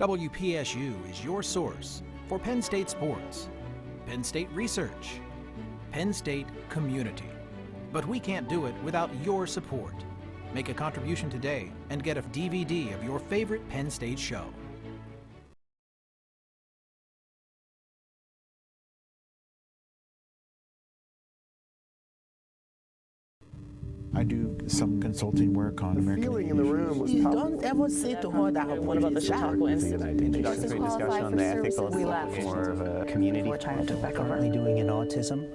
WPSU is your source for Penn State sports, Penn State research, Penn State community. But we can't do it without your support. Make a contribution today and get a DVD of your favorite Penn State show. I do some consulting work on American feeling in the room was Don't ever say to her that what about the Chautauqua Institute? Introductory discussion on the ethical implications of a community. We're trying to back over. currently doing in autism.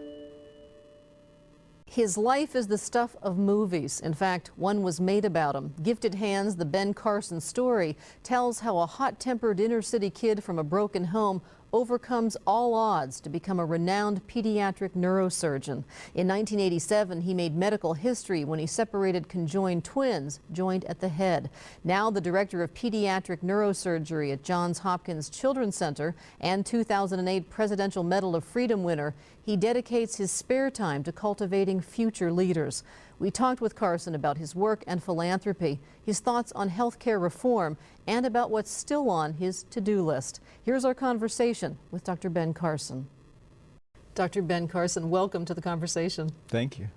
His life is the stuff of movies. In fact, one was made about him. Gifted Hands, the Ben Carson story, tells how a hot-tempered inner-city kid from a broken home overcomes all odds to become a renowned pediatric neurosurgeon. In 1987, he made medical history when he separated conjoined twins, joined at the head. Now the director of pediatric neurosurgery at Johns Hopkins Childrens Center and 2008 Presidential Medal of Freedom winner, he dedicates his spare time to cultivating future leaders. We talked with Carson about his work and philanthropy, his thoughts on healthcare reform, and about what's still on his to-do list. Here's our conversation with Dr. Ben Carson. Dr. Ben Carson, welcome to the conversation. Thank you.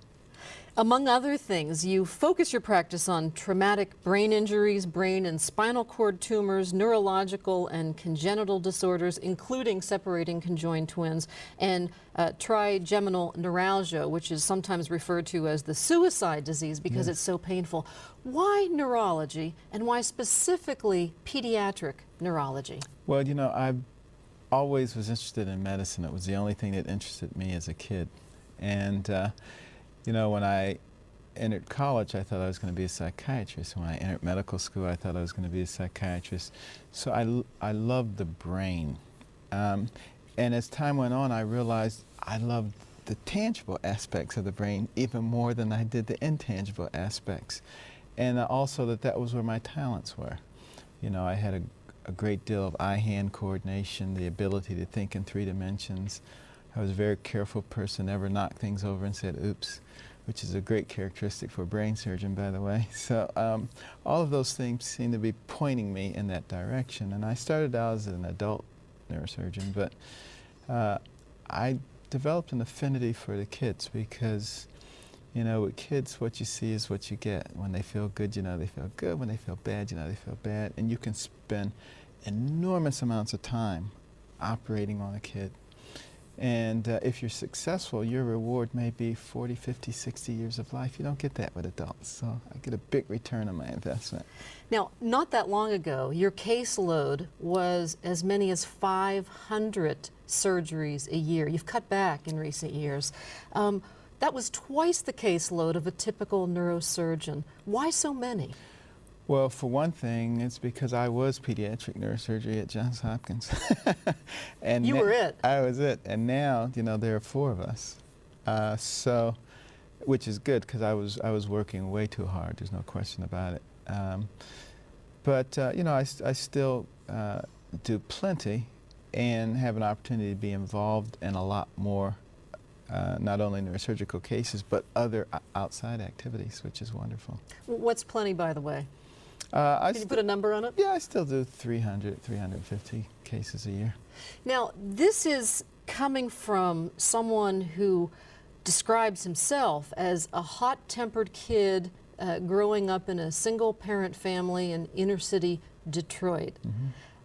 Among other things, you focus your practice on traumatic brain injuries, brain and spinal cord tumors, neurological and congenital disorders, including separating conjoined twins, and trigeminal neuralgia, which is sometimes referred to as the suicide disease because it's so painful. Why neurology, and why specifically pediatric neurology? Well, you know, I always was interested in medicine. It was the only thing that interested me as a kid. And you know, when I entered college, I thought I was going to be a psychiatrist. When I entered medical school, I thought I was going to be a psychiatrist. So I loved the brain. And as time went on, I realized I loved the tangible aspects of the brain even more than I did the intangible aspects. And also that was where my talents were. You know, I had a great deal of eye-hand coordination, the ability to think in 3 dimensions. I was a very careful person, never knocked things over and said, oops, which is a great characteristic for a brain surgeon, by the way. So all of those things seem to be pointing me in that direction. And I started out as an adult neurosurgeon, but I developed an affinity for the kids because, you know, with kids, what you see is what you get. When they feel good, you know they feel good. When they feel bad, you know they feel bad. And you can spend enormous amounts of time operating on a kid. And if you're successful, your reward may be 40, 50, 60 years of life. You don't get that with adults, so I get a big return on my investment. Now, not that long ago, your caseload was as many as 500 surgeries a year. You've cut back in recent years. That was twice the caseload of a typical neurosurgeon. Why so many? Well, for one thing, it's because I was pediatric neurosurgery at Johns Hopkins. And you were it. I was it. And now, you know, there are 4 of us. So, which is good because I was working way too hard. There's no question about it. But you know, I still do plenty and have an opportunity to be involved in a lot more, not only neurosurgical cases, but other outside activities, which is wonderful. What's plenty, by the way? Can you put a number on it? Yeah, I still do 300, 350 cases a year. Now, this is coming from someone who describes himself as a hot-tempered kid growing up in a single-parent family in inner-city Detroit.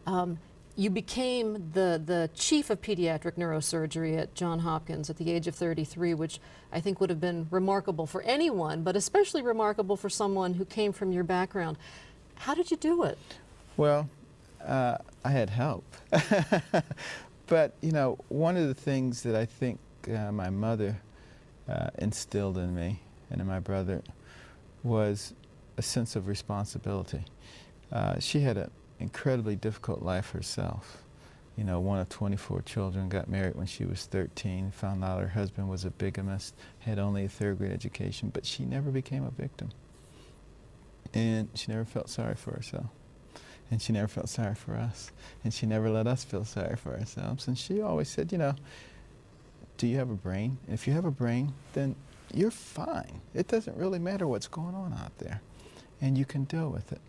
Mm-hmm. You became the chief of pediatric neurosurgery at Johns Hopkins at the age of 33, which I think would have been remarkable for anyone, but especially remarkable for someone who came from your background. How did you do it? Well, I had help. But, you know, one of the things that I think my mother instilled in me and in my brother was a sense of responsibility. She had an incredibly difficult life herself. You know, one of 24 children, got married when she was 13, found out her husband was a bigamist, had only a 3rd grade education, but she never became a victim. And she never felt sorry for herself. And she never felt sorry for us. And she never let us feel sorry for ourselves. And she always said, you know, do you have a brain? If you have a brain, then you're fine. It doesn't really matter what's going on out there. And you can deal with it.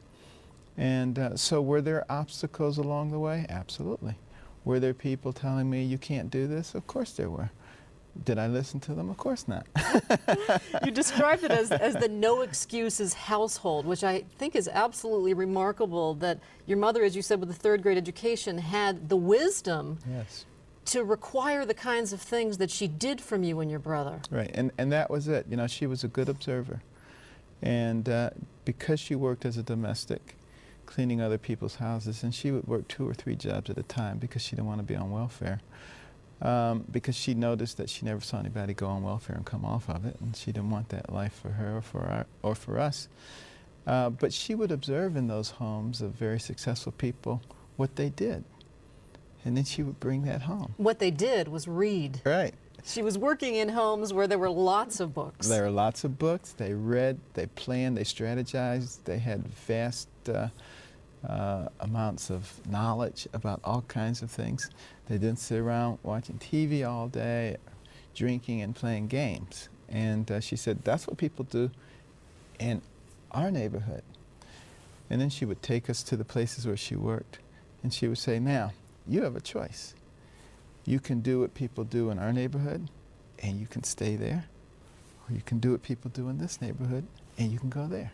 And so were there obstacles along the way? Absolutely. Were there people telling me you can't do this? Of course there were. Did I listen to them? Of course not. You described it as the no excuses household, which I think is absolutely remarkable that your mother, as you said, with a third grade education, had the wisdom Yes. to require the kinds of things that she did from you and your brother. Right, and that was it. You know, she was a good observer. And because she worked as a domestic, cleaning other people's houses, and she would work 2 or 3 jobs at a time because she didn't want to be on welfare. Because she noticed that she never saw anybody go on welfare and come off of it, and she didn't want that life for her or for us. But she would observe in those homes of very successful people what they did, and then she would bring that home. What they did was read. Right. She was working in homes where there were lots of books. There were lots of books. They read, they planned, they strategized. They had vast amounts of knowledge about all kinds of things. They didn't sit around watching TV all day, drinking and playing games. And she said, that's what people do in our neighborhood. And then she would take us to the places where she worked, and she would say, now, you have a choice. You can do what people do in our neighborhood, and you can stay there, or you can do what people do in this neighborhood, and you can go there.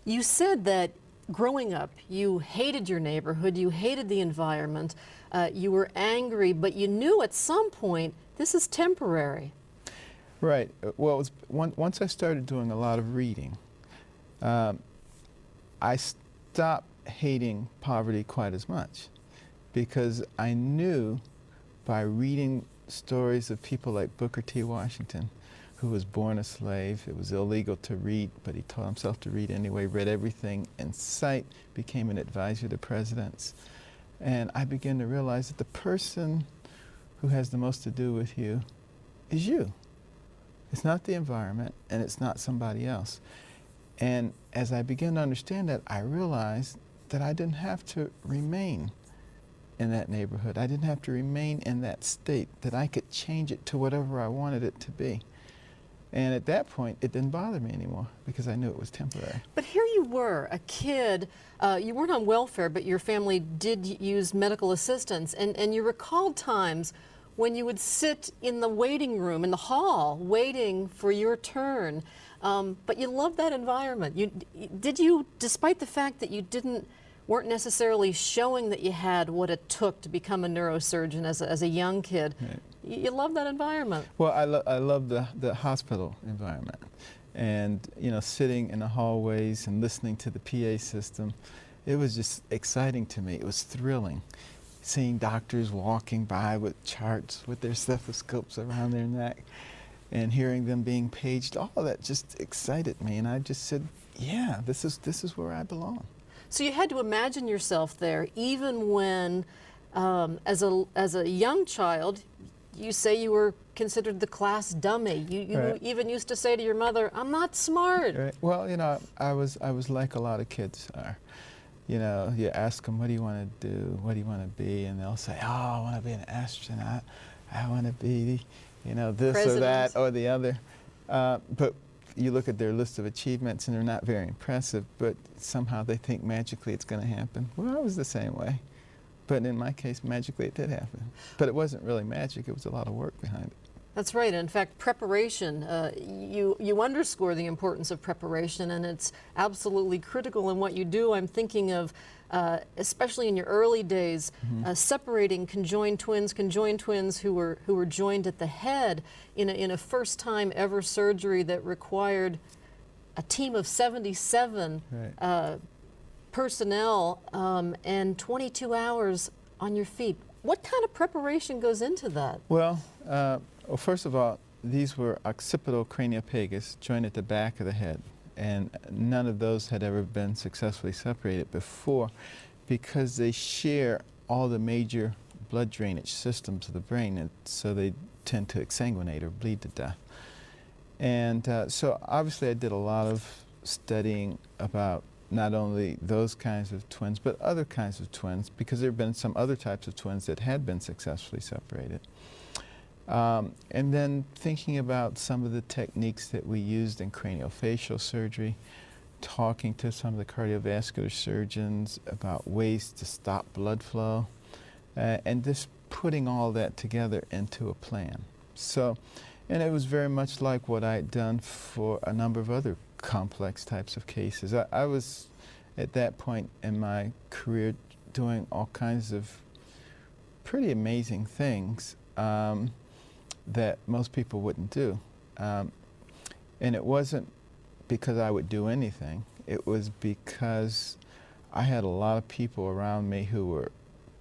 You said that growing up, you hated your neighborhood, you hated the environment, you were angry, but you knew at some point this is temporary. Right. Well, it was once I started doing a lot of reading, I stopped hating poverty quite as much, because I knew by reading stories of people like Booker T. Washington, who was born a slave. It was illegal to read, but he taught himself to read anyway, read everything in sight, became an advisor to presidents. And I began to realize that the person who has the most to do with you is you. It's not the environment, and it's not somebody else. And as I began to understand that, I realized that I didn't have to remain in that neighborhood. I didn't have to remain in that state, that I could change it to whatever I wanted it to be. And at that point, it didn't bother me anymore because I knew it was temporary. But here you were, a kid, you weren't on welfare, but your family did use medical assistance, and you recalled times when you would sit in the waiting room, in the hall, waiting for your turn. But you loved that environment. Did you, despite the fact that you weren't necessarily showing that you had what it took to become a neurosurgeon as a young kid, right, you love that environment? Well, I love the hospital environment, and sitting in the hallways and listening to the PA system, it was just exciting to me. It was thrilling, seeing doctors walking by with charts with their stethoscopes around their neck, and hearing them being paged. All of that just excited me, and I just said, yeah, this is where I belong. So you had to imagine yourself there, even when, as a young child, you say you were considered the class dummy. You right, even used to say to your mother, "I'm not smart." Right. Well, I was like a lot of kids are. You ask them, what do you want to do? What do you want to be? And they'll say, oh, I want to be an astronaut. I want to be, this President. or that or the other. But you look at their list of achievements and they're not very impressive, but somehow they think magically it's going to happen. Well, I was the same way. But in my case, magically it did happen. But it wasn't really magic, it was a lot of work behind it. That's right. In fact, preparation, you underscore the importance of preparation, and it's absolutely critical in what you do. I'm thinking of, especially in your early days, separating conjoined twins who were joined at the head in a first time ever surgery that required a team of 77 right, personnel and 22 hours on your feet. What kind of preparation goes into that? Well, first of all, these were occipital craniopagus, joined at the back of the head, and none of those had ever been successfully separated before because they share all the major blood drainage systems of the brain, and so they tend to exsanguinate or bleed to death. And so obviously I did a lot of studying about not only those kinds of twins, but other kinds of twins, because there have been some other types of twins that had been successfully separated. And then thinking about some of the techniques that we used in craniofacial surgery talking to some of the cardiovascular surgeons about ways to stop blood flow, and just putting all that together into a plan. So, and it was very much like what I had done for a number of other complex types of cases. I was at that point in my career doing all kinds of pretty amazing things that most people wouldn't do. And it wasn't because I would do anything. It was because I had a lot of people around me who were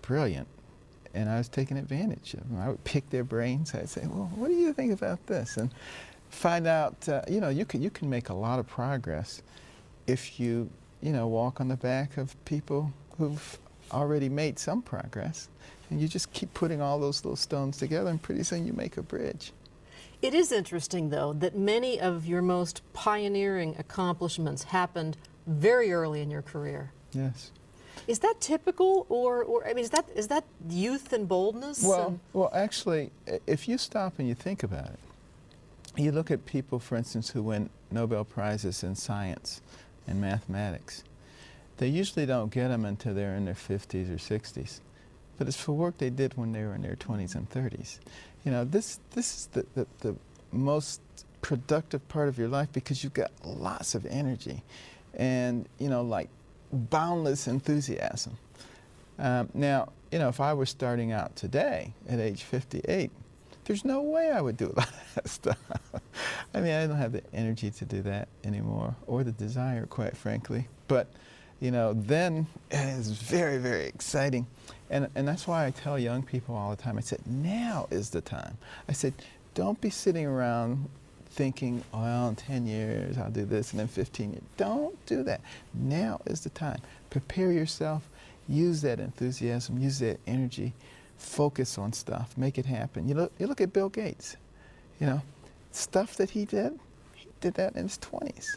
brilliant, and I was taking advantage of them. I would pick their brains. I'd say, well, what do you think about this? And find out, you know, you can make a lot of progress if you walk on the back of people who've already made some progress. And you just keep putting all those little stones together, and pretty soon you make a bridge. It is interesting, though, that many of your most pioneering accomplishments happened very early in your career. Yes. Is that typical, or I mean, is that youth and boldness? Well, actually, if you stop and you think about it, you look at people, for instance, who win Nobel Prizes in science and mathematics. They usually don't get them until they're in their 50s or 60s. But it's for work they did when they were in their 20s and 30s. You know, this is the most productive part of your life, because you've got lots of energy and, like boundless enthusiasm. Now, if I were starting out today at age 58, there's no way I would do a lot of that stuff. I mean, I don't have the energy to do that anymore, or the desire, quite frankly. But, then it's very, very exciting. And that's why I tell young people all the time, I said, now is the time. I said, don't be sitting around thinking, well, in 10 years I'll do this, and then 15 years. Don't do that. Now is the time. Prepare yourself. Use that enthusiasm. Use that energy. Focus on stuff. Make it happen. You look at Bill Gates. Stuff that he did that in his 20s.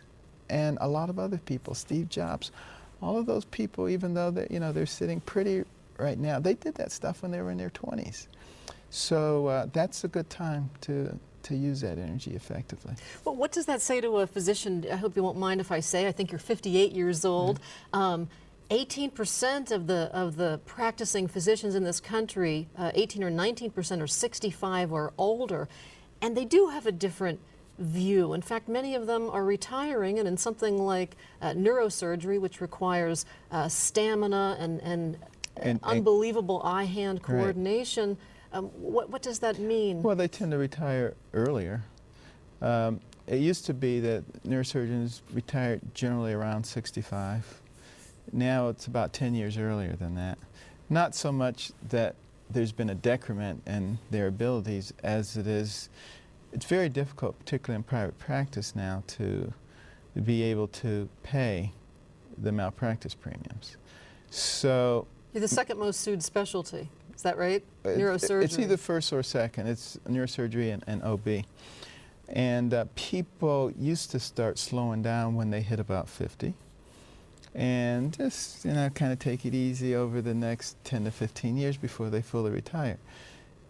And a lot of other people, Steve Jobs, all of those people, even though they're sitting pretty right now, they did that stuff when they were in their 20s. So that's a good time to use that energy effectively. Well, what does that say to a physician? I hope you won't mind if I say, I think you're 58 years old. 18% of the practicing physicians in this country, 18 or 19% are 65 or older, and they do have a different view. In fact, many of them are retiring, and in something like neurosurgery, which requires stamina and unbelievable eye-hand coordination. Right. What does that mean? Well, they tend to retire earlier. It used to be that neurosurgeons retired generally around 65. Now it's about 10 years earlier than that. Not so much that there's been a decrement in their abilities as it is, it's very difficult, particularly in private practice now, to be able to pay the malpractice premiums. So you're the second most sued specialty, is that right? Neurosurgery. It's either first or second. It's neurosurgery and OB. And people used to start slowing down when they hit about 50. And just, kind of take it easy over the next 10 to 15 years before they fully retire.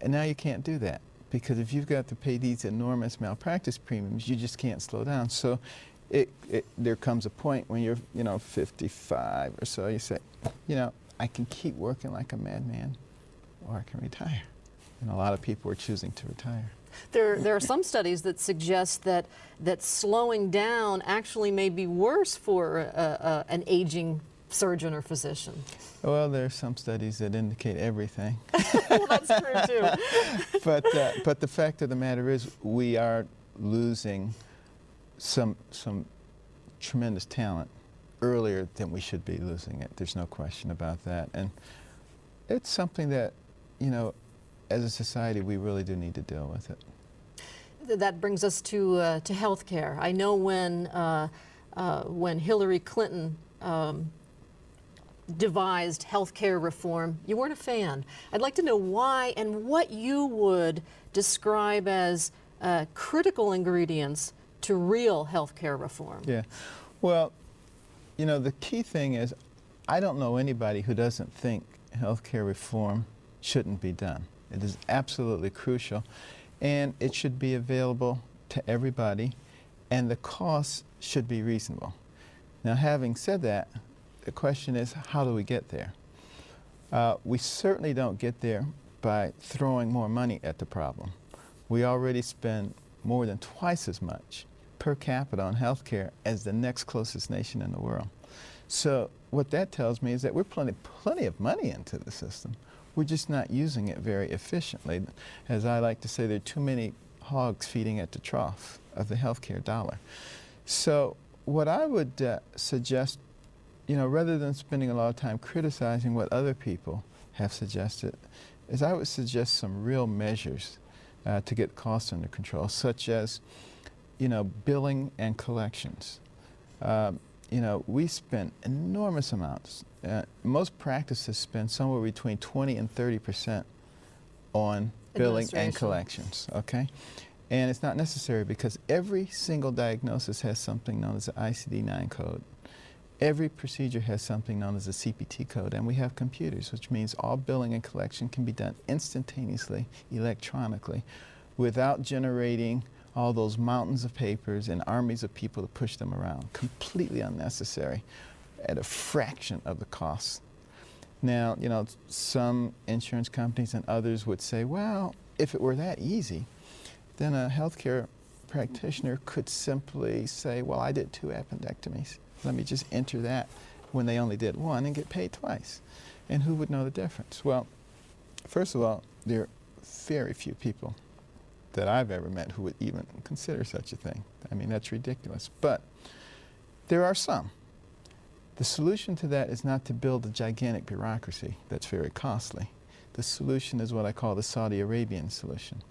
And now you can't do that, because if you've got to pay these enormous malpractice premiums, you just can't slow down. So there comes a point when you're, 55 or so, you say, I can keep working like a madman, or I can retire. And a lot of people are choosing to retire. There are some studies that suggest that slowing down actually may be worse for an aging surgeon or physician. Well, there are some studies that indicate everything. Well, that's true too. But the fact of the matter is, we are losing some tremendous talent earlier than we should be losing it. There's no question about that. And it's something that, as a society, we really do need to deal with it. That brings us to health care. I know when Hillary Clinton devised health care reform, you weren't a fan. I'd like to know why and what you would describe as critical ingredients to real health care reform. Yeah. Well, the key thing is, I don't know anybody who doesn't think health care reform shouldn't be done. It is absolutely crucial, and it should be available to everybody, and the costs should be reasonable. Now, having said that, the question is, how do we get there? We certainly don't get there by throwing more money at the problem. We already spend more than twice as much per capita on healthcare as the next closest nation in the world. So what that tells me is that we're plenty of money into the system. We're just not using it very efficiently. As I like to say, there are too many hogs feeding at the trough of the healthcare dollar. So what I would suggest, rather than spending a lot of time criticizing what other people have suggested, is I would suggest some real measures to get costs under control, such as, billing and collections. We spend enormous amounts. Most practices spend somewhere between 20 and 30% on billing and collections, okay? And it's not necessary because every single diagnosis has something known as the ICD-9 code. Every procedure has something known as a CPT code, and we have computers, which means all billing and collection can be done instantaneously, electronically, without generating all those mountains of papers and armies of people to push them around. Completely unnecessary at a fraction of the cost. Now, some insurance companies and others would say, well, if it were that easy, then a healthcare practitioner could simply say, well, I did 2 appendectomies. Let me just enter that when they only did 1 and get paid twice. And who would know the difference? Well, first of all, there are very few people that I've ever met who would even consider such a thing. I mean, that's ridiculous. But there are some. The solution to that is not to build a gigantic bureaucracy that's very costly. The solution is what I call the Saudi Arabian solution.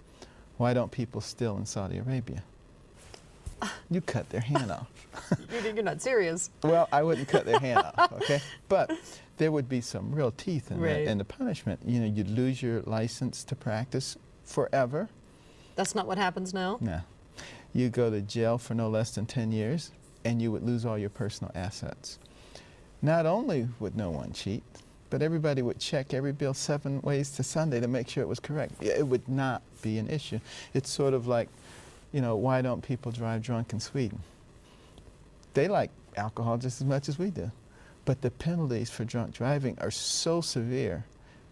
Why don't people steal in Saudi Arabia? You cut their hand off. You're not serious. Well, I wouldn't cut their hand off, okay? But there would be some real teeth in, in the punishment. You'd lose your license to practice forever. That's not what happens now? No. You go to jail for no less than 10 years, and you would lose all your personal assets. Not only would no one cheat, but everybody would check every bill 7 ways to Sunday to make sure it was correct. It would not be an issue. It's sort of like, why don't people drive drunk in Sweden? They like alcohol just as much as we do. But the penalties for drunk driving are so severe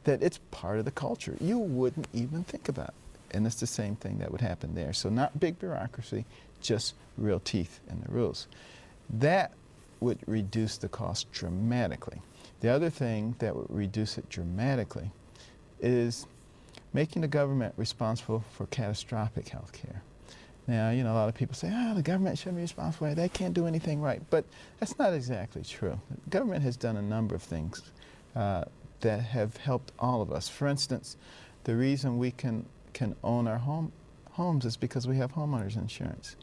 that it's part of the culture. You wouldn't even think about it. And it's the same thing that would happen there. So not big bureaucracy, just real teeth in the rules. That would reduce the cost dramatically. The other thing that would reduce it dramatically is making the government responsible for catastrophic health care. Now, a lot of people say, the government shouldn't be responsible. They can't do anything right. But that's not exactly true. The government has done a number of things that have helped all of us. For instance, the reason we can own our homes is because we have homeowners insurance.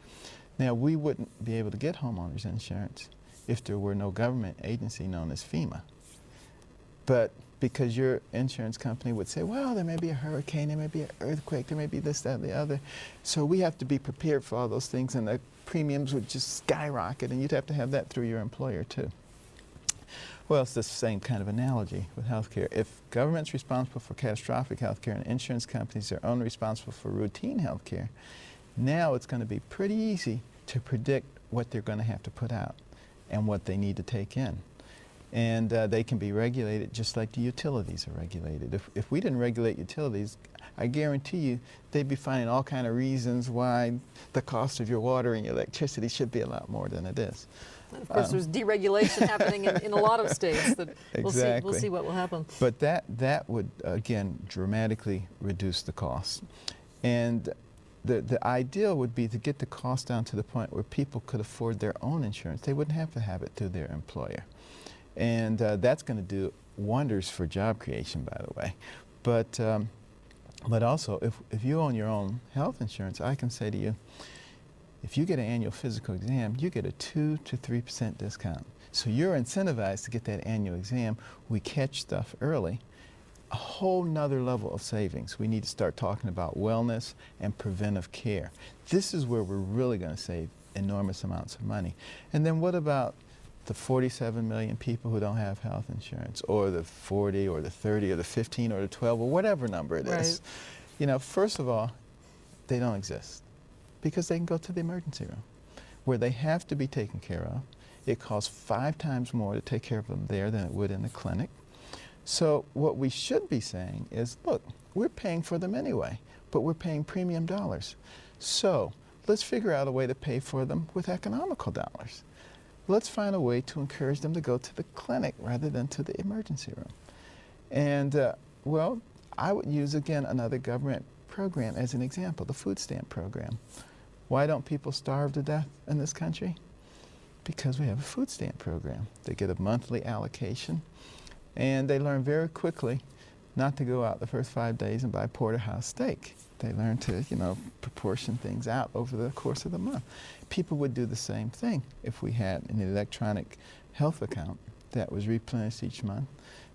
Now, we wouldn't be able to get homeowners insurance if there were no government agency known as FEMA. But because your insurance company would say, well, there may be a hurricane, there may be an earthquake, there may be this, that, and the other. So we have to be prepared for all those things, and the premiums would just skyrocket, and you'd have to have that through your employer, too. Well, it's the same kind of analogy with healthcare. If government's responsible for catastrophic healthcare and insurance companies are only responsible for routine healthcare, now it's going to be pretty easy to predict what they're going to have to put out and what they need to take in. And they can be regulated just like the utilities are regulated. If we didn't regulate utilities, I guarantee you they'd be finding all kind of reasons why the cost of your water and your electricity should be a lot more than it is. And of course, there's deregulation happening in a lot of states. That Exactly. We'll see what will happen. But that would, again, dramatically reduce the cost. And the ideal would be to get the cost down to the point where people could afford their own insurance. They wouldn't have to have it through their employer. And that's going to do wonders for job creation, by the way. But also, if you own your own health insurance, I can say to you, if you get an annual physical exam, you get a 2 to 3% discount. So you're incentivized to get that annual exam. We catch stuff early. A whole nother level of savings. We need to start talking about wellness and preventive care. This is where we're really going to save enormous amounts of money. And then what about the 47 million people who don't have health insurance, or the 40 or the 30 or the 15 or the 12 or whatever number it is? First of all, they don't exist because they can go to the emergency room where they have to be taken care of. It costs 5 times more to take care of them there than it would in the clinic. So what we should be saying is, look, we're paying for them anyway, but we're paying premium dollars. So let's figure out a way to pay for them with economical dollars. Let's find a way to encourage them to go to the clinic rather than to the emergency room. And well, I would use, again, another government program as an example, the food stamp program. Why don't people starve to death in this country? Because we have a food stamp program. They get a monthly allocation, and they learn very quickly not to go out the first 5 days and buy porterhouse steak. They learn to, proportion things out over the course of the month. People would do the same thing if we had an electronic health account that was replenished each month.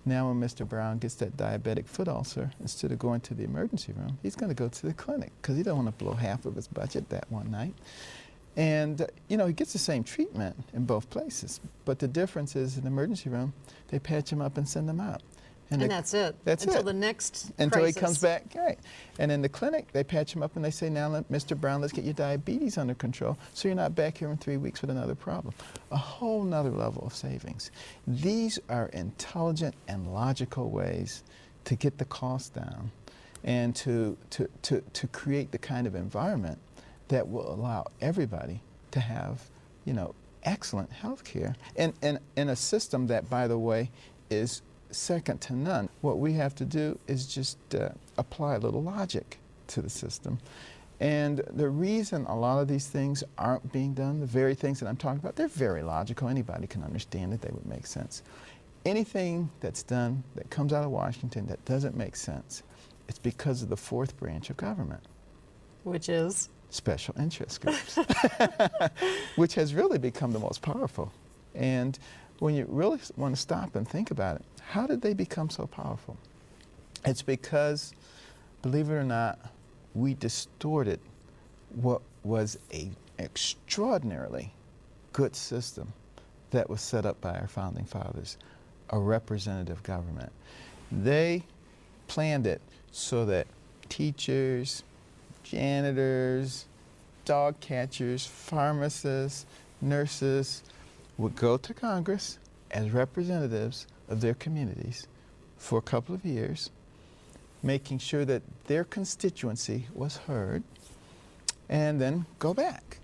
Now when Mr. Brown gets that diabetic foot ulcer, instead of going to the emergency room, he's going to go to the clinic because he don't want to blow half of his budget that one night. And, he gets the same treatment in both places. But the difference is in the emergency room, they patch him up and send him out. And that's it. That's until it. the next Until crisis. he comes back, right. And in the clinic, they patch him up and they say, now, Mr. Brown, let's get your diabetes under control so you're not back here in 3 weeks with another problem. A whole nother level of savings. These are intelligent and logical ways to get the cost down and to create the kind of environment that will allow everybody to have, excellent health care and in a system that, by the way, is second to none. What we have to do is just apply a little logic to the system. And the reason a lot of these things aren't being done, the very things that I'm talking about, they're very logical. Anybody can understand that they would make sense. Anything that's done that comes out of Washington that doesn't make sense, it's because of the fourth branch of government. Which is? Special interest groups, which has really become the most powerful. And when you really want to stop and think about it, how did they become so powerful? It's because, believe it or not, we distorted what was an extraordinarily good system that was set up by our founding fathers, a representative government. They planned it so that teachers, janitors, dog catchers, pharmacists, nurses would go to Congress as representatives of their communities for a couple of years, making sure that their constituency was heard, and then go back.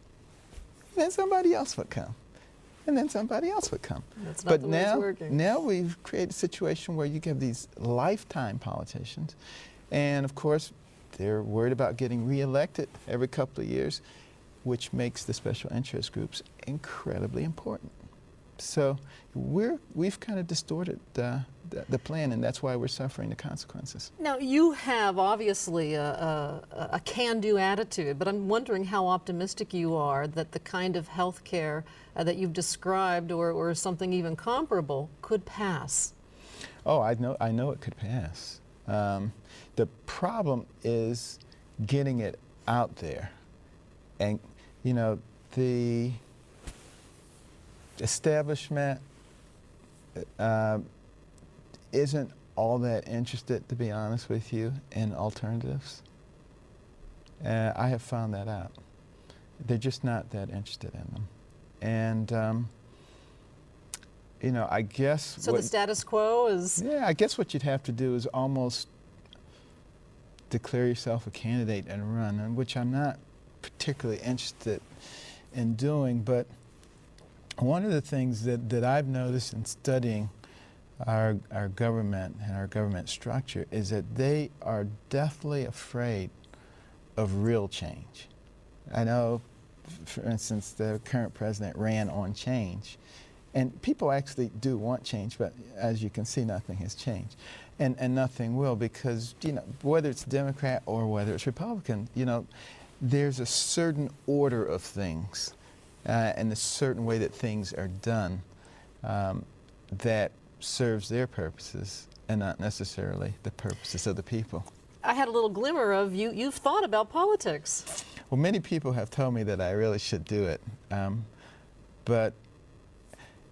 And then somebody else would come. And then somebody else would come. That's not the way it's working. Now we've created a situation where you have these lifetime politicians, and of course, they're worried about getting reelected every couple of years, which makes the special interest groups incredibly important. So we've kind of distorted the plan, and that's why we're suffering the consequences. Now, you have obviously a can-do attitude, but I'm wondering how optimistic you are that the kind of health care that you've described or something even comparable could pass. Oh, I know it could pass. The problem is getting it out there. And, the establishment isn't all that interested, to be honest with you, in alternatives. I have found that out. They're just not that interested in them. And, I guess... So the status quo is... Yeah, I guess what you'd have to do is almost declare yourself a candidate and run, and which I'm not particularly interested in doing. But one of the things that I've noticed in studying our government and our government structure is that they are deathly afraid of real change. I know, for instance, the current president ran on change. And people actually do want change, but as you can see, nothing has changed. And nothing will, because, whether it's Democrat or whether it's Republican, there's a certain order of things and a certain way that things are done that serves their purposes and not necessarily the purposes of the people. I had a little glimmer of you've thought about politics. Well, many people have told me that I really should do it. But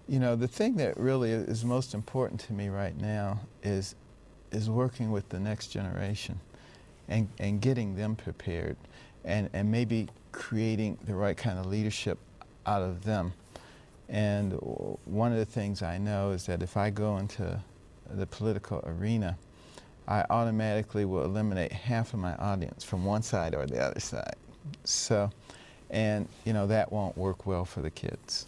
the thing that really is most important to me right now is working with the next generation and getting them prepared and maybe creating the right kind of leadership out of them. And one of the things I know is that if I go into the political arena, I automatically will eliminate half of my audience from one side or the other side. So, and you know, that won't work well for the kids.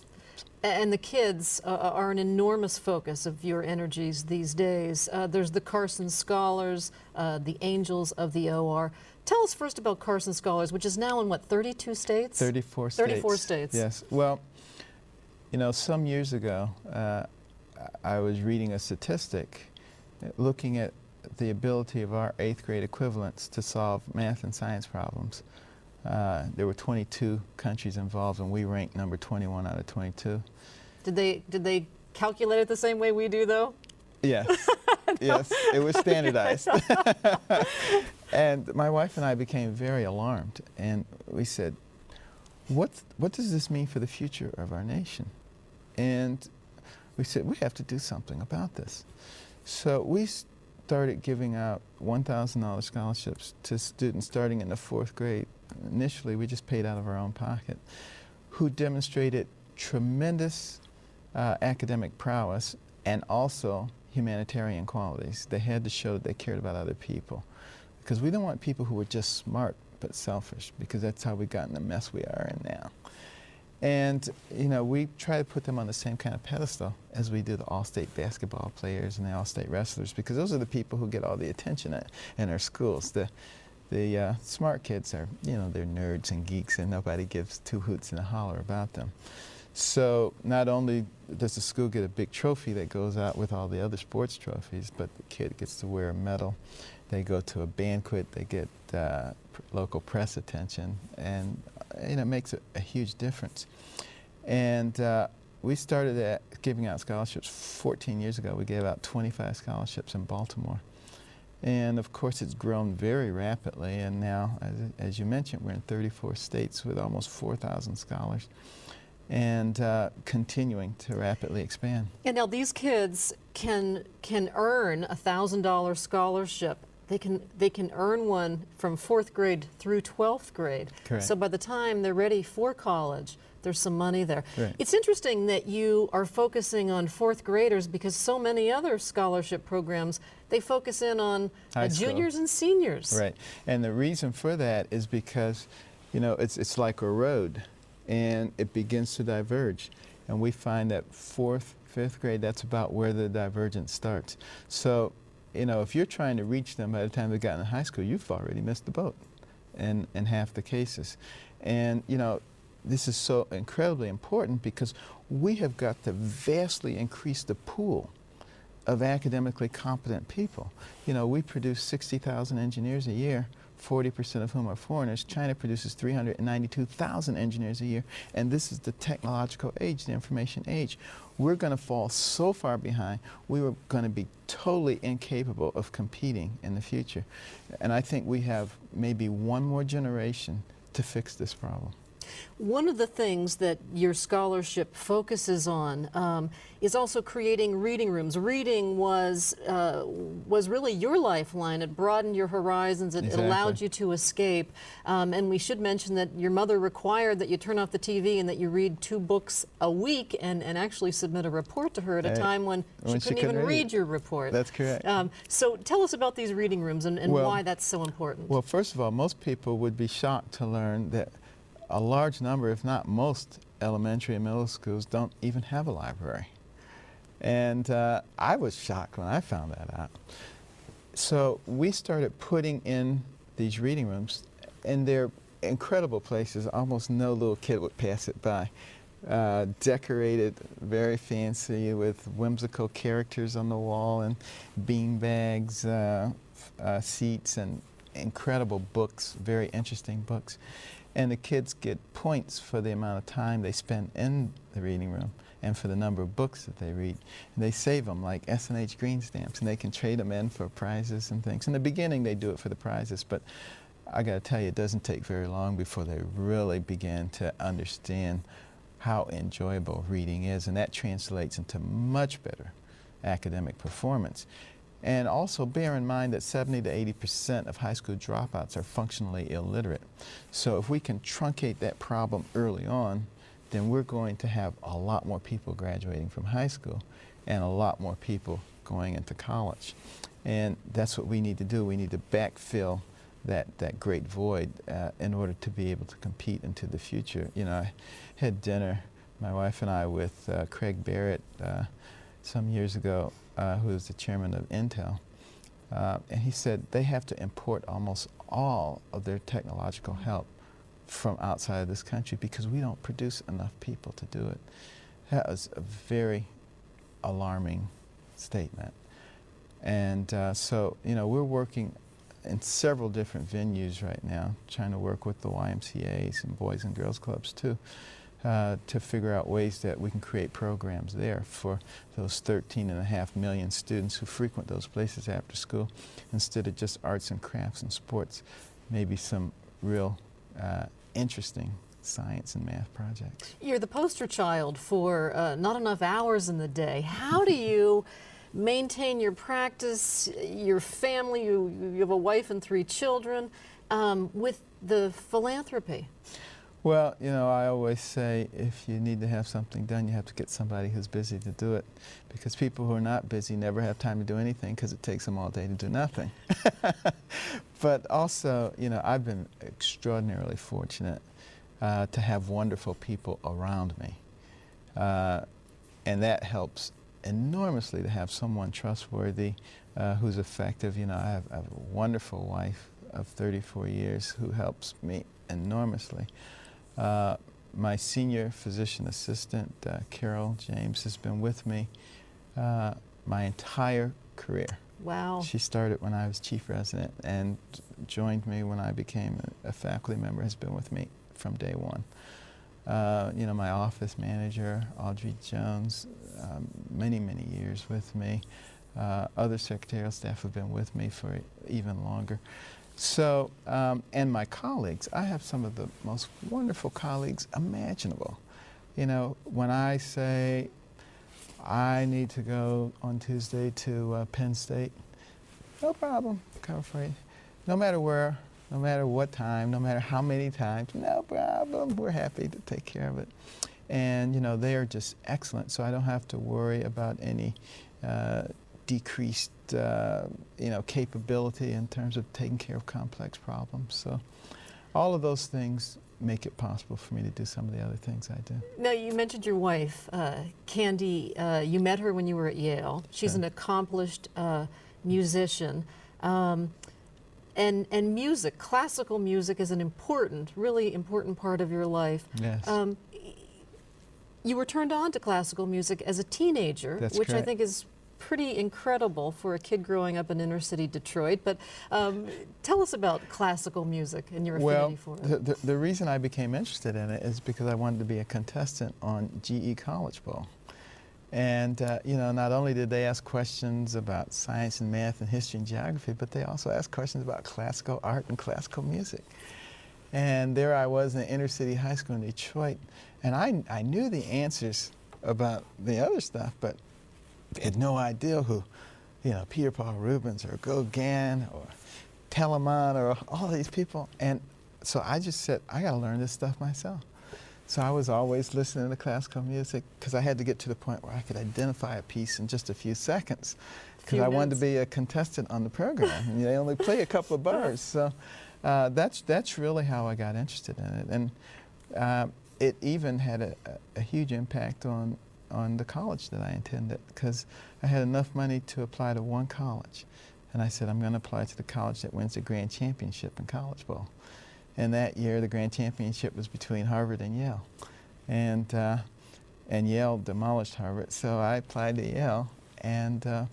And the kids are an enormous focus of your energies these days. There's the Carson Scholars, the Angels of the OR. Tell us first about Carson Scholars, which is now in what, 32 states? 34 states. 34 states. Yes. Well, you know, some years ago, I was reading a statistic looking at the ability of our 8th grade equivalents to solve math and science problems. There were 22 countries involved, and we ranked number 21 out of 22. Did they calculate it the same way we do, though? Yes. Yes, it was standardized. And my wife and I became very alarmed, and we said, what does this mean for the future of our nation? And we said, we have to do something about this. So we started giving out $1,000 scholarships to students starting in the 4th grade. Initially, we just paid out of our own pocket, who demonstrated tremendous academic prowess and also humanitarian qualities. They had to show that they cared about other people, because we don't want people who were just smart but selfish, because that's how we got in the mess we are in now. And you know, we try to put them on the same kind of pedestal as we do the all-state basketball players and the all-state wrestlers, because those are the people who get all the attention in our schools. The smart kids are, you know, they're nerds and geeks, and nobody gives two hoots and a holler about them. So not only does the school get a big trophy that goes out with all the other sports trophies, but the kid gets to wear a medal. They go to a banquet, they get local press attention, and you know, it makes a huge difference. And we started giving out scholarships 14 years ago. We gave out 25 scholarships in Baltimore. And of course, it's grown very rapidly, and now, as you mentioned, we're in 34 states with almost 4,000 scholars, and continuing to rapidly expand. And now these kids can earn a $1,000 scholarship. They can earn one from 4th grade through 12th grade. Correct. So by the time they're ready for college, there's some money there. Right. It's interesting that you are focusing on 4th graders, because so many other scholarship programs, they focus in on juniors and seniors. Right. And the reason for that is because, you know, it's like a road, and it begins to diverge. And we find that 4th, 5th grade, that's about where the divergence starts. So, you know, if you're trying to reach them by the time they've gotten to high school, you've already missed the boat in half the cases. And, you know, this is so incredibly important because we have got to vastly increase the pool of academically competent people. You know, we produce 60,000 engineers a year, 40% of whom are foreigners. China produces 392,000 engineers a year, and this is the technological age, the information age. We're going to fall so far behind, we were going to be totally incapable of competing in the future. And I think we have maybe one more generation to fix this problem. One of the things that your scholarship focuses on is also creating reading rooms. Reading was really your lifeline. It broadened your horizons. It allowed you to escape. And we should mention that your mother required that you turn off the TV and that you read 2 books a week, and actually submit a report to her at a time when she couldn't even read your report. That's correct. So tell us about these reading rooms and why that's so important. Well, first of all, most people would be shocked to learn that a large number, if not most, elementary and middle schools don't even have a library. And I was shocked when I found that out. So we started putting in these reading rooms, and they're incredible places. Almost no little kid would pass it by. Decorated very fancy with whimsical characters on the wall and bean bags, seats, and incredible books, very interesting books. And the kids get points for the amount of time they spend in the reading room and for the number of books that they read. And they save them like S&H green stamps, and they can trade them in for prizes and things. In the beginning, they do it for the prizes, but I got to tell you, it doesn't take very long before they really begin to understand how enjoyable reading is, and that translates into much better academic performance. And also bear in mind that 70 to 80% of high school dropouts are functionally illiterate. So if we can truncate that problem early on, then we're going to have a lot more people graduating from high school and a lot more people going into college. And that's what we need to do. We need to backfill that great void in order to be able to compete into the future. You know, I had dinner, my wife and I, with Craig Barrett some years ago, who was the chairman of Intel. And he said they have to import almost all of their technological help from outside of this country because we don't produce enough people to do it. That was a very alarming statement. And so, you know, we're working in several different venues right now, trying to work with the YMCAs and Boys and Girls Clubs too, to figure out ways that we can create programs there for those 13.5 million students who frequent those places after school, instead of just arts and crafts and sports, maybe some real interesting science and math projects. You're the poster child for not enough hours in the day. How do you maintain your practice, your family, you have a wife and 3 children, with the philanthropy? Well, you know, I always say if you need to have something done, you have to get somebody who's busy to do it, because people who are not busy never have time to do anything because it takes them all day to do nothing. But also, you know, I've been extraordinarily fortunate to have wonderful people around me. And that helps enormously to have someone trustworthy who's effective. You know, I have a wonderful wife of 34 years who helps me enormously. My senior physician assistant, Carol James, has been with me my entire career. Wow. She started when I was chief resident and joined me when I became a faculty member, has been with me from day one. You know, my office manager, Audrey Jones, many, many years with me. Other secretarial staff have been with me for even longer. So, and my colleagues, I have some of the most wonderful colleagues imaginable. You know, when I say I need to go on Tuesday to Penn State, no problem, cover for you. No matter where, no matter what time, no matter how many times, no problem, we're happy to take care of it. And, you know, they are just excellent, so I don't have to worry about any decreased, you know, capability in terms of taking care of complex problems. So all of those things make it possible for me to do some of the other things I do. Now, you mentioned your wife, Candy. You met her when you were at Yale. She's an accomplished musician. And music, classical music, is an important, really important part of your life. Yes. You were turned on to classical music as a teenager, That's which correct. I think is pretty incredible for a kid growing up in inner city Detroit. But tell us about classical music and your affinity for it. The reason I became interested in it is because I wanted to be a contestant on GE College Bowl. And, you know, not only did they ask questions about science and math and history and geography, but they also asked questions about classical art and classical music. And there I was in inner city high school in Detroit, and I knew the answers about the other stuff, but had no idea who, you know, Peter Paul Rubens or Gauguin or Telemann or all these people. And so I just said, I got to learn this stuff myself. So I was always listening to classical music because I had to get to the point where I could identify a piece in just a few seconds, because I wanted to be a contestant on the program. And they only play a couple of bars. So that's really how I got interested in it. And it even had a huge impact on the college that I attended, because I had enough money to apply to one college. And I said, I'm going to apply to the college that wins the grand championship in College Bowl. And that year, the grand championship was between Harvard and Yale. And Yale demolished Harvard, so I applied to Yale. And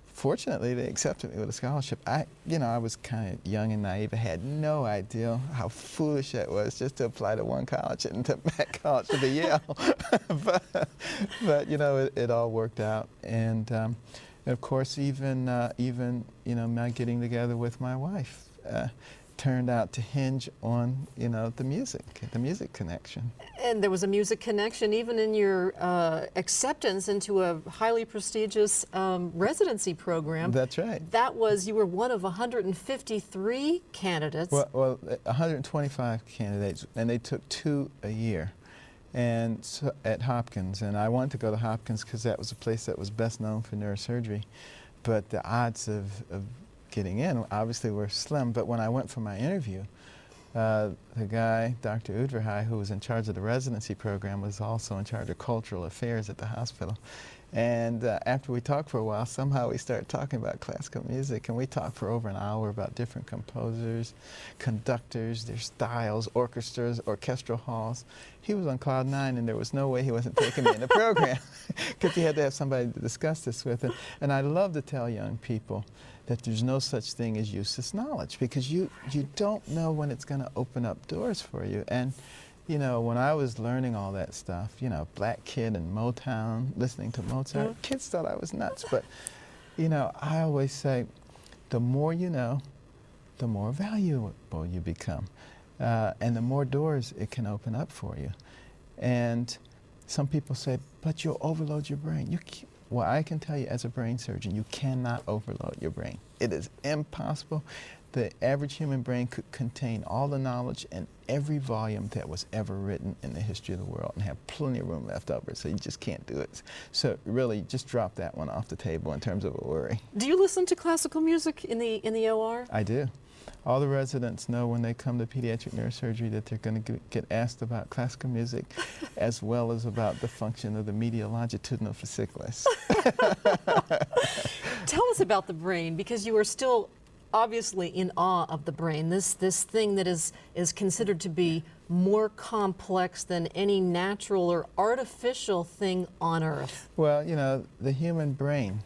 fortunately, they accepted me with a scholarship. I was kind of young and naive. I had no idea how foolish that was, just to apply to one college and to that college to be Yale. but you know, it all worked out. And of course, even you know, my getting together with my wife turned out to hinge on, you know, the music connection. And there was a music connection even in your acceptance into a highly prestigious residency program. That's right. That was, you were one of 153 candidates. Well, 125 candidates, and they took 2 a year. and so, at Hopkins. And I wanted to go to Hopkins because that was a place that was best known for neurosurgery. But the odds of getting in obviously were slim. But when I went for my interview, the guy, Dr. Udverhai, who was in charge of the residency program, was also in charge of cultural affairs at the hospital. And after we talked for a while, somehow we started talking about classical music, and we talked for over an hour about different composers, conductors, their styles, orchestras, orchestral halls. He was on cloud nine, and there was no way he wasn't taking me in the program, because he had to have somebody to discuss this with him. And I love to tell young people that there's no such thing as useless knowledge, because you don't know when it's going to open up doors for you. And you know, when I was learning all that stuff, you know, black kid in Motown, listening to Mozart, kids thought I was nuts. But, you know, I always say, the more you know, the more valuable you become. And the more doors it can open up for you. And some people say, but you'll overload your brain. Well, I can tell you as a brain surgeon, you cannot overload your brain. It is impossible. The average human brain could contain all the knowledge in every volume that was ever written in the history of the world and have plenty of room left over, so you just can't do it. So really, just drop that one off the table in terms of a worry. Do you listen to classical music in the OR? I do. All the residents know when they come to pediatric neurosurgery that they're going to get asked about classical music as well as about the function of the medial longitudinal fasciculus. Tell us about the brain, because you are still obviously in awe of the brain, this thing that is considered to be more complex than any natural or artificial thing on Earth. Well, you know, the human brain,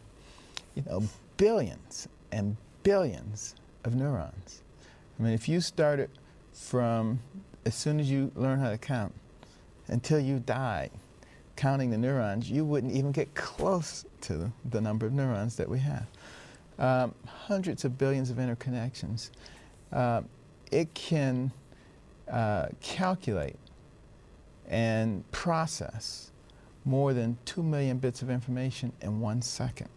you know, billions and billions of neurons. I mean, if you started from as soon as you learn how to count until you die counting the neurons, you wouldn't even get close to the number of neurons that we have. Hundreds of billions of interconnections. It can calculate and process more than 2 million bits of information in 1 second.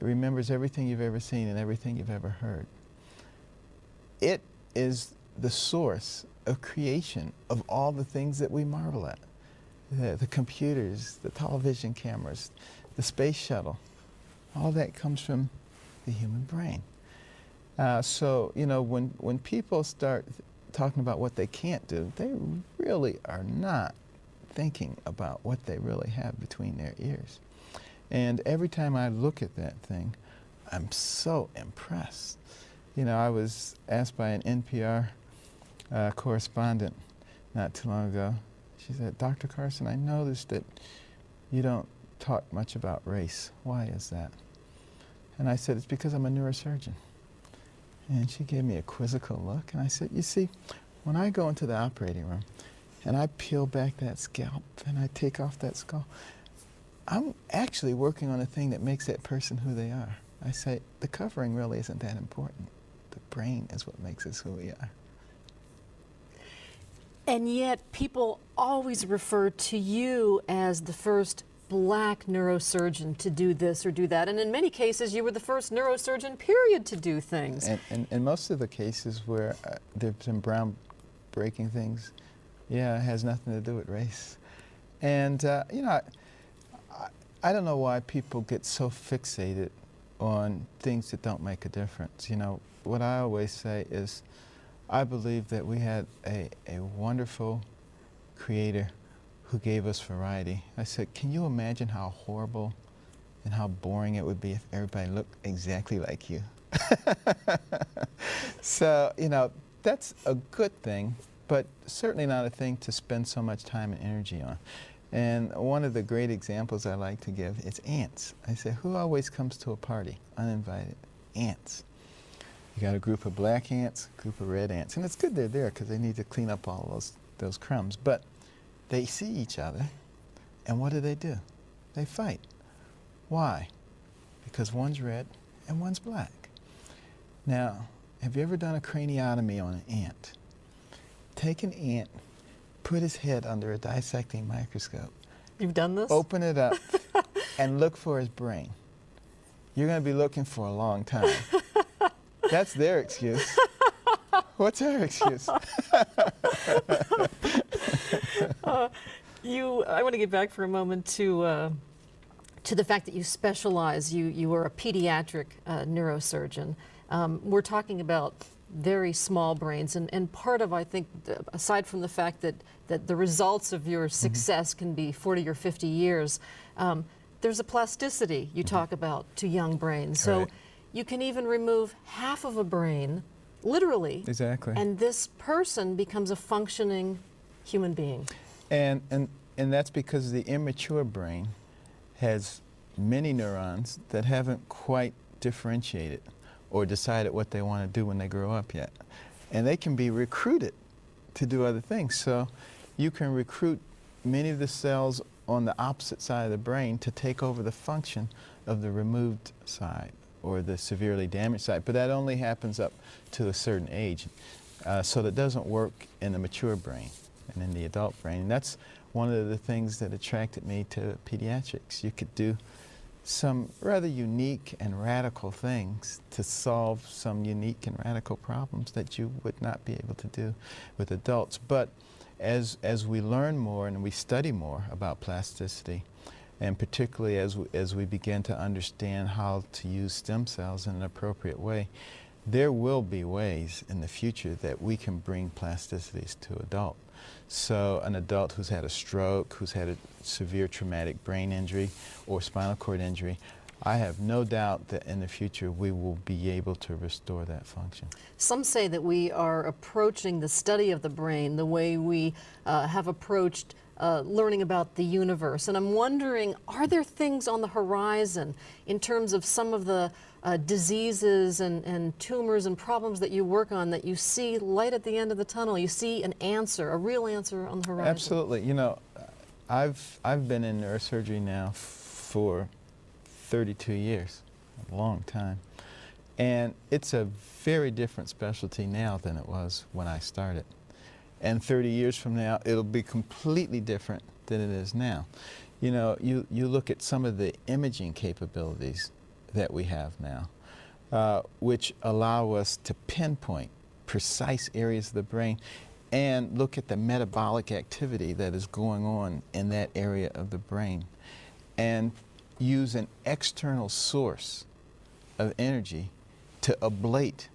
It remembers everything you've ever seen and everything you've ever heard. It is the source of creation of all the things that we marvel at. The computers, the television cameras, the space shuttle, all that comes from the human brain. So, you know, when people start talking about what they can't do, they really are not thinking about what they really have between their ears. And every time I look at that thing, I'm so impressed. You know, I was asked by an NPR correspondent not too long ago. She said, Dr. Carson, I noticed that you don't talk much about race. Why is that? And I said, it's because I'm a neurosurgeon. And she gave me a quizzical look, and I said, you see, when I go into the operating room and I peel back that scalp and I take off that skull, I'm actually working on a thing that makes that person who they are. I say, the covering really isn't that important. The brain is what makes us who we are. And yet people always refer to you as the first Black neurosurgeon to do this or do that. And in many cases, you were the first neurosurgeon, period, to do things. And in most of the cases where there have been groundbreaking things, yeah, it has nothing to do with race. And, you know, I don't know why people get so fixated on things that don't make a difference. You know, what I always say is, I believe that we had a wonderful creator who gave us variety. I said, can you imagine how horrible and how boring it would be if everybody looked exactly like you? So, you know, that's a good thing, but certainly not a thing to spend so much time and energy on. And one of the great examples I like to give is ants. I say, who always comes to a party uninvited? Ants. You got a group of black ants, a group of red ants. And it's good they're there because they need to clean up all those crumbs. But they see each other, and what do? They fight. Why? Because one's red and one's black. Now, have you ever done a craniotomy on an ant? Take an ant, put his head under a dissecting microscope. You've done this? Open it up and look for his brain. You're going to be looking for a long time. That's their excuse. What's our excuse? I want to get back for a moment to the fact that you specialize. You are a pediatric neurosurgeon. We're talking about very small brains, and part of, I think, aside from the fact that the results of your success can be 40 or 50 years, there's a plasticity you talk about to young brains. So Right. you can even remove half of a brain, literally, Exactly. and this person becomes a functioning human being. And that's because the immature brain has many neurons that haven't quite differentiated or decided what they want to do when they grow up yet. And they can be recruited to do other things. So you can recruit many of the cells on the opposite side of the brain to take over the function of the removed side or the severely damaged side. But that only happens up to a certain age. So that doesn't work in the mature brain and in the adult brain. And that's one of the things that attracted me to pediatrics. You could do some rather unique and radical things to solve some unique and radical problems that you would not be able to do with adults. But as we learn more and we study more about plasticity, and particularly as we begin to understand how to use stem cells in an appropriate way, there will be ways in the future that we can bring plasticities to adult. So an adult who's had a stroke, who's had a severe traumatic brain injury or spinal cord injury, I have no doubt that in the future we will be able to restore that function. Some say that we are approaching the study of the brain the way we have approached learning about the universe. And I'm wondering, are there things on the horizon in terms of some of the diseases and tumors and problems that you work on that you see light at the end of the tunnel? You see an answer, a real answer on the horizon? Absolutely. You know, I've been in neurosurgery now for 32 years, a long time. And it's a very different specialty now than it was when I started. And 30 years from now, it'll be completely different than it is now. You know, you look at some of the imaging capabilities that we have now, which allow us to pinpoint precise areas of the brain and look at the metabolic activity that is going on in that area of the brain and use an external source of energy to ablate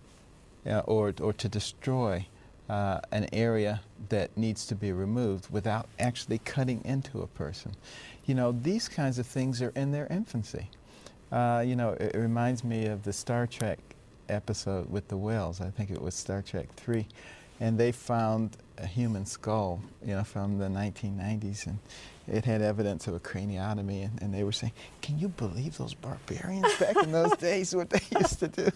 or to destroy an area that needs to be removed without actually cutting into a person. You know, these kinds of things are in their infancy. You know, it reminds me of the Star Trek episode with the whales. I think it was Star Trek 3. And they found a human skull, you know, from the 1990s, and it had evidence of a craniotomy, and they were saying, can you believe those barbarians back in those days, what they used to do?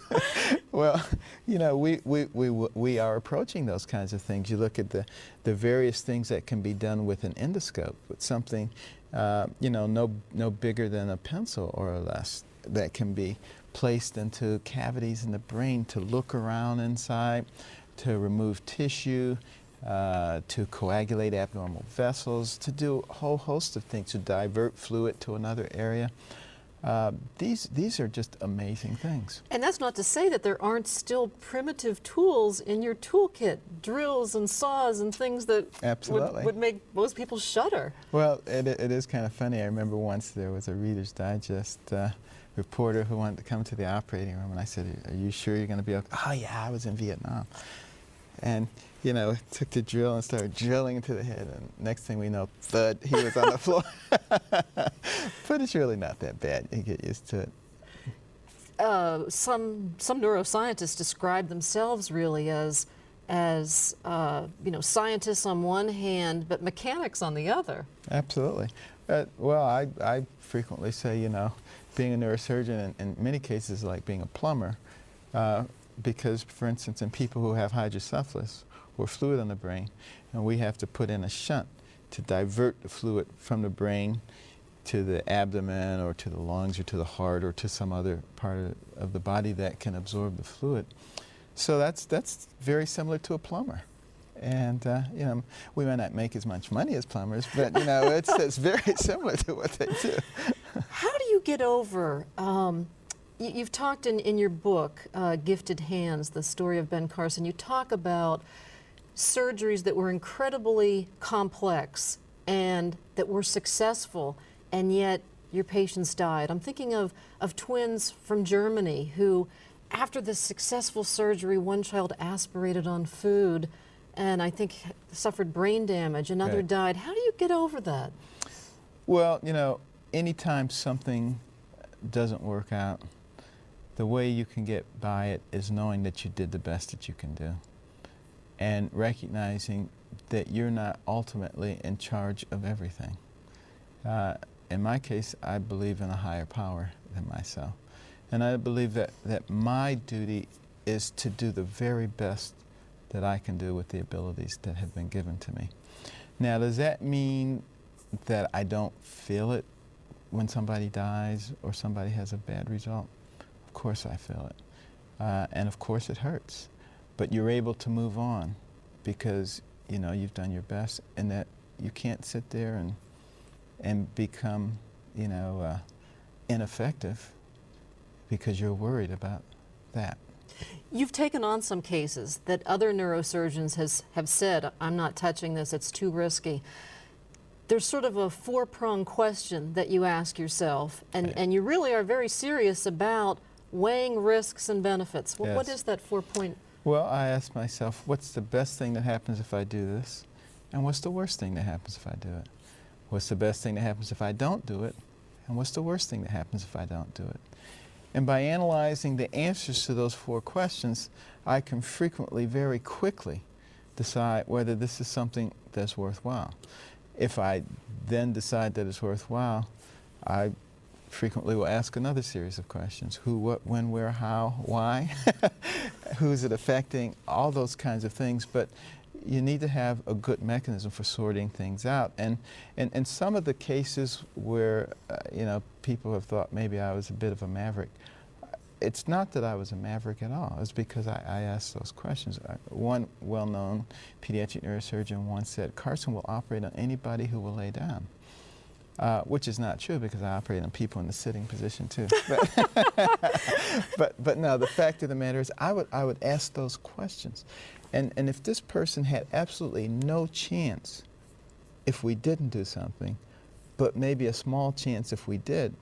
Well, you know, we are approaching those kinds of things. You look at the various things that can be done with an endoscope, with something, you know, no bigger than a pencil or less, that can be placed into cavities in the brain to look around inside, to remove tissue, to coagulate abnormal vessels, to do a whole host of things, to divert fluid to another area. These are just amazing things. And that's not to say that there aren't still primitive tools in your toolkit, drills and saws and things that would make most people shudder. Well, it is kind of funny. I remember once there was a Reader's Digest reporter who wanted to come to the operating room, and I said, are you sure you're going to be okay? Oh yeah, I was in Vietnam. And, you know, took the drill and started drilling into the head, and next thing we know, thud, he was on the floor. But it's really not that bad. You get used to it. Some neuroscientists describe themselves really as you know, scientists on one hand, but mechanics on the other. Absolutely. Well, I frequently say, you know, being a neurosurgeon in many cases like being a plumber, because, for instance, in people who have hydrocephalus or fluid on the brain, and we have to put in a shunt to divert the fluid from the brain to the abdomen or to the lungs or to the heart or to some other part of the body that can absorb the fluid. So that's very similar to a plumber. And, you know, we may not make as much money as plumbers, but, you know, it's very similar to what they do. How do you get over, you've talked in your book, Gifted Hands, the story of Ben Carson, you talk about surgeries that were incredibly complex and that were successful, and yet your patients died. I'm thinking of twins from Germany who, after the successful surgery, one child aspirated on food and I think suffered brain damage, another Right. died. How do you get over that? Well, you know, anytime something doesn't work out, the way you can get by it is knowing that you did the best that you can do and recognizing that you're not ultimately in charge of everything. In my case, I believe in a higher power than myself. And I believe that my duty is to do the very best that I can do with the abilities that have been given to me. Now, does that mean that I don't feel it when somebody dies or somebody has a bad result? Of course I feel it. And of course it hurts. But you're able to move on because, you know, you've done your best, and that you can't sit there and become, you know, ineffective because you're worried about that. You've taken on some cases that other neurosurgeons have said, I'm not touching this, it's too risky. There's sort of a four-pronged question that you ask yourself, and you really are very serious about weighing risks and benefits. Well, what Yes. is that four-point? Well, I ask myself, what's the best thing that happens if I do this? And what's the worst thing that happens if I do it? What's the best thing that happens if I don't do it? And what's the worst thing that happens if I don't do it? And by analyzing the answers to those four questions, I can frequently, very quickly, decide whether this is something that's worthwhile. If I then decide that it's worthwhile, I frequently will ask another series of questions. Who, what, when, where, how, why? Who's it affecting? All those kinds of things. But you need to have a good mechanism for sorting things out. And some of the cases where, you know, people have thought maybe I was a bit of a maverick, it's not that I was a maverick at all. It's because I asked those questions. One well-known pediatric neurosurgeon once said, Carson will operate on anybody who will lay down. Which is not true because I operate on people in the sitting position too. But no, the fact of the matter is I would ask those questions. And if this person had absolutely no chance if we didn't do something, but maybe a small chance if we did,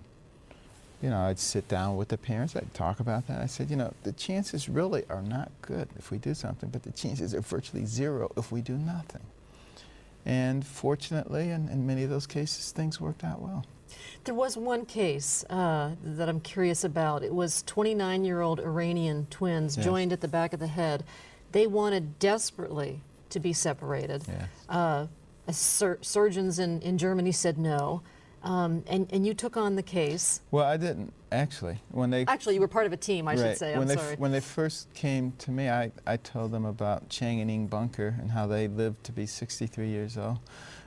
you know, I'd sit down with the parents, I'd talk about that. I said, you know, the chances really are not good if we do something, but the chances are virtually zero if we do nothing. And fortunately, in many of those cases, things worked out well. There was one case that I'm curious about. It was 29-year-old Iranian twins Yes. joined at the back of the head. They wanted desperately to be separated. Yes. Surgeons in Germany said no. And you took on the case. Well, I didn't, actually. Actually, you were part of a team, I should say. I'm sorry. When they first came to me, I told them about Chang and Ing Bunker and how they lived to be 63 years old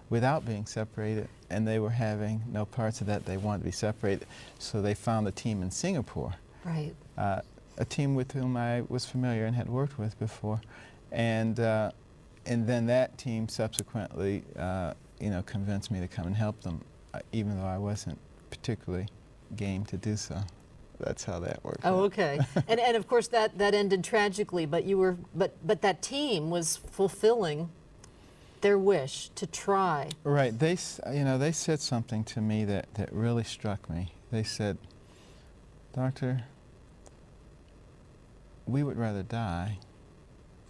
without being separated, and they were having no parts of that. They wanted to be separated, so they found a team in Singapore. Right. A team with whom I was familiar and had worked with before, and then that team subsequently, you know, convinced me to come and help them, even though I wasn't particularly game to do so. That's how that worked. Oh, okay. and of course that ended tragically, but you were but that team was fulfilling their wish to try. Right. They said something to me that really struck me. They said, Doctor, we would rather die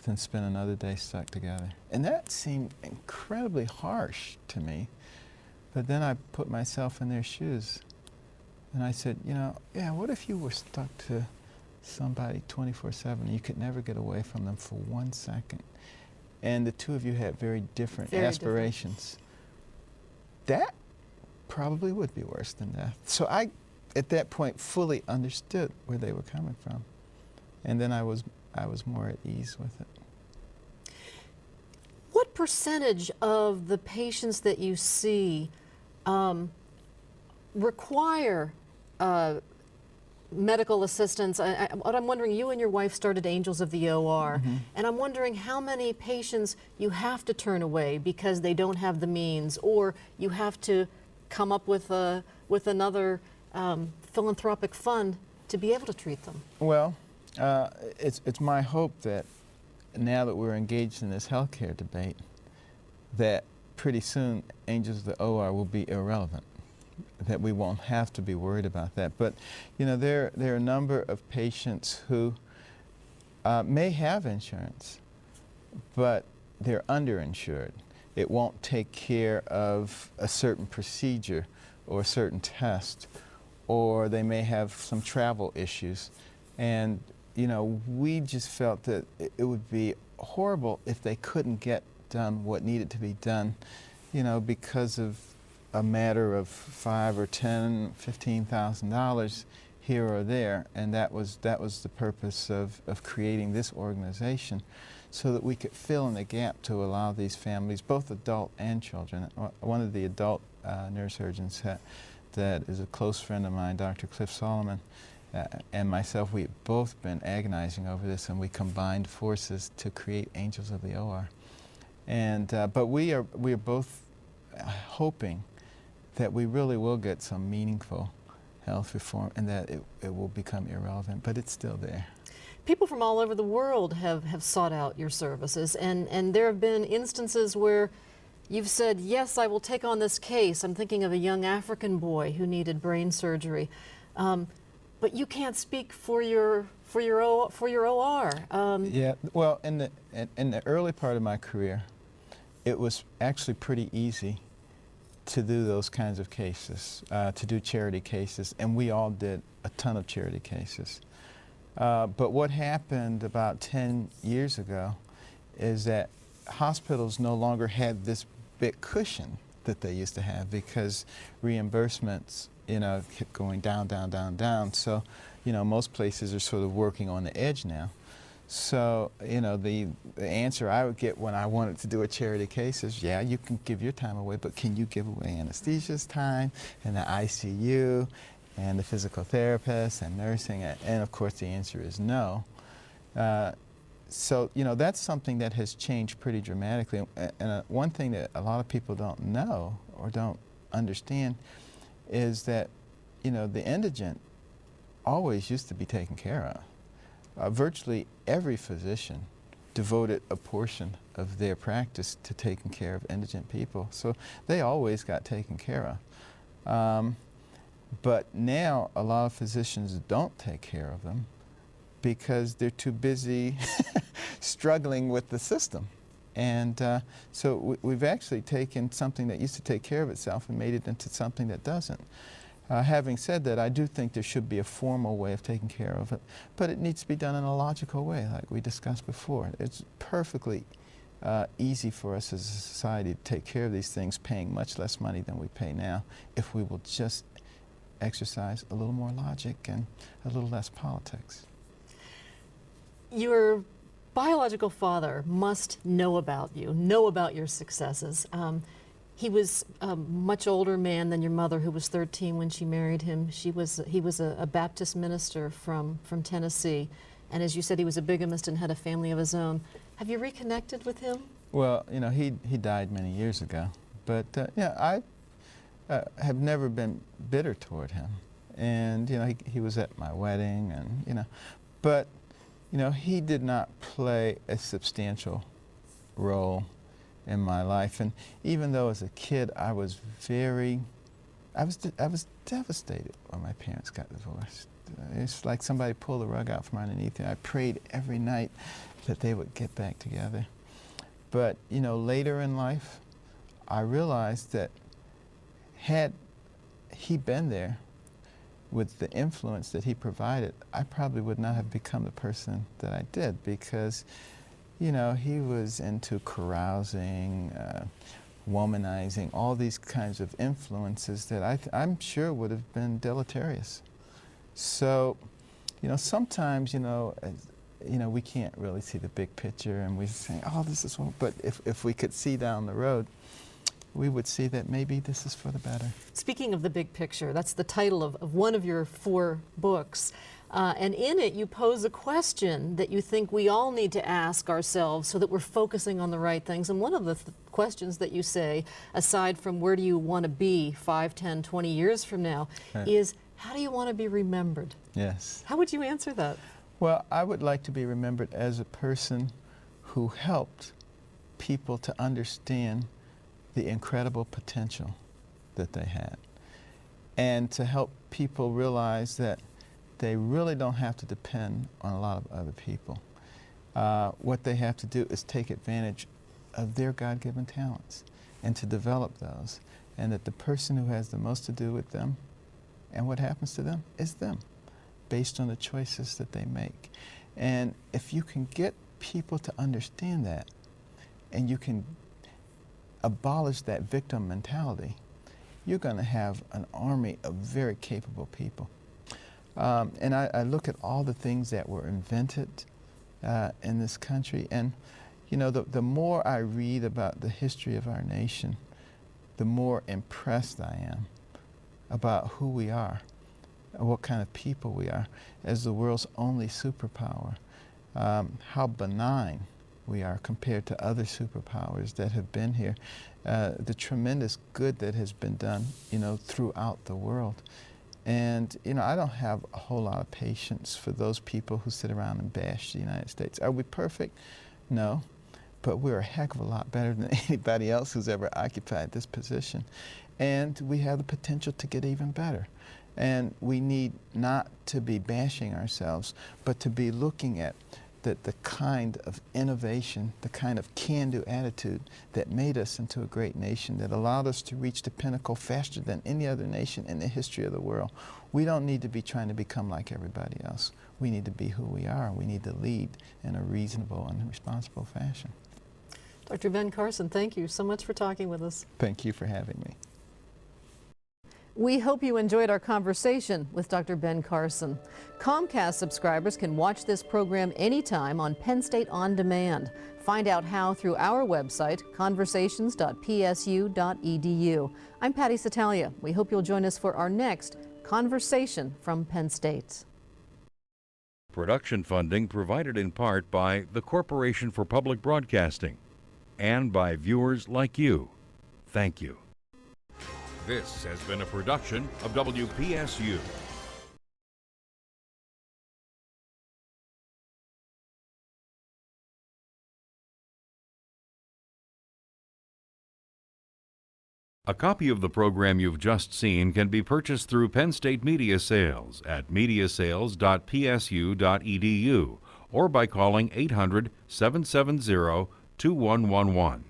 than spend another day stuck together. And that seemed incredibly harsh to me. But then I put myself in their shoes. And I said, you know, yeah, what if you were stuck to somebody 24/7? You could never get away from them for 1 second. And the two of you had very different aspirations. That probably would be worse than death. So I, at that point, fully understood where they were coming from. And then I was more at ease with it. What percentage of the patients that you see require medical assistance? What I'm wondering, you and your wife started Angels of the OR, and I'm wondering how many patients you have to turn away because they don't have the means, or you have to come up with another philanthropic fund to be able to treat them. Well, it's my hope that now that we're engaged in this healthcare debate, that pretty soon Angels of the OR will be irrelevant, that we won't have to be worried about that. But you know, there are a number of patients who may have insurance, but they're underinsured. It won't take care of a certain procedure or a certain test, or they may have some travel issues. And you know, we just felt that it would be horrible if they couldn't get done what needed to be done, you know, because of a matter of $5,000 or $10,000, $15,000 here or there. And that was the purpose of creating this organization, so that we could fill in the gap to allow these families, both adult and children. One of the adult neurosurgeons that is a close friend of mine, Dr. Cliff Solomon, and myself, we've both been agonizing over this, and we combined forces to create Angels of the OR. And but we are both hoping that we really will get some meaningful health reform, and that it will become irrelevant, but it's still there. People from all over the world have sought out your services, and there have been instances where you've said, yes, I will take on this case. I'm thinking of a young African boy who needed brain surgery. But you can't speak for your OR. Yeah, well, in the early part of my career, it was actually pretty easy to do those kinds of cases, to do charity cases, and we all did a ton of charity cases. But what happened about 10 years ago is that hospitals no longer had this big cushion that they used to have, because reimbursements, you know, kept going down, down, down, down. So, you know, most places are sort of working on the edge now. So, you know, the answer I would get when I wanted to do a charity case is, yeah, you can give your time away, but can you give away anesthesia's time and the ICU and the physical therapist and nursing? And of course the answer is no. So, you know, that's something that has changed pretty dramatically. And one thing that a lot of people don't know or don't understand is that, you know, the indigent always used to be taken care of. Virtually every physician devoted a portion of their practice to taking care of indigent people. So they always got taken care of. But now a lot of physicians don't take care of them because they're too busy struggling with the system. And so we've actually taken something that used to take care of itself and made it into something that doesn't. Having said that, I do think there should be a formal way of taking care of it, but it needs to be done in a logical way, like we discussed before. It's perfectly easy for us as a society to take care of these things, paying much less money than we pay now, if we will just exercise a little more logic and a little less politics. Your biological father must know about you, know about your successes. He was a much older man than your mother, who was 13 when she married him. He was a Baptist minister from Tennessee, and as you said, he was a bigamist and had a family of his own. Have you reconnected with him? Well, you know, he died many years ago, but yeah, I have never been bitter toward him, and you know, he was at my wedding, and you know, but you know, he did not play a substantial role in my life. And even though as a kid I was devastated when my parents got divorced. It's like somebody pulled the rug out from underneath me. I prayed every night that they would get back together. But you know, later in life, I realized that had he been there with the influence that he provided, I probably would not have become the person that I did, because you know, he was into carousing, womanizing, all these kinds of influences that I'm sure would have been deleterious. So, you know, sometimes, you know, we can't really see the big picture, and we say, oh, this is what, but if we could see down the road, we would see that maybe this is for the better. Speaking of the big picture, that's the title of one of your 4 books. And in it, you pose a question that you think we all need to ask ourselves so that we're focusing on the right things. And one of the questions that you say, aside from where do you want to be 5, 10, 20 years from now, is how do you want to be remembered? Yes. How would you answer that? Well, I would like to be remembered as a person who helped people to understand the incredible potential that they had, and to help people realize that they really don't have to depend on a lot of other people. What they have to do is take advantage of their God-given talents and to develop those, and that the person who has the most to do with them and what happens to them is them, based on the choices that they make. And if you can get people to understand that, and you can abolish that victim mentality, you're going to have an army of very capable people. And I look at all the things that were invented in this country, and you know, the more I read about the history of our nation, the more impressed I am about who we are, what kind of people we are as the world's only superpower, how benign we are compared to other superpowers that have been here, the tremendous good that has been done, you know, throughout the world. And, you know, I don't have a whole lot of patience for those people who sit around and bash the United States. Are we perfect? No. But we're a heck of a lot better than anybody else who's ever occupied this position. And we have the potential to get even better. And we need not to be bashing ourselves, but to be looking at the kind of innovation, the kind of can-do attitude that made us into a great nation, that allowed us to reach the pinnacle faster than any other nation in the history of the world. We don't need to be trying to become like everybody else. We need to be who we are. We need to lead in a reasonable and responsible fashion. Dr. Ben Carson, thank you so much for talking with us. Thank you for having me. We hope you enjoyed our conversation with Dr. Ben Carson. Comcast subscribers can watch this program anytime on Penn State On Demand. Find out how through our website, conversations.psu.edu. I'm Patty Satalia. We hope you'll join us for our next Conversation from Penn State. Production funding provided in part by the Corporation for Public Broadcasting and by viewers like you. Thank you. This has been a production of WPSU. A copy of the program you've just seen can be purchased through Penn State Media Sales at mediasales.psu.edu or by calling 800-770-2111.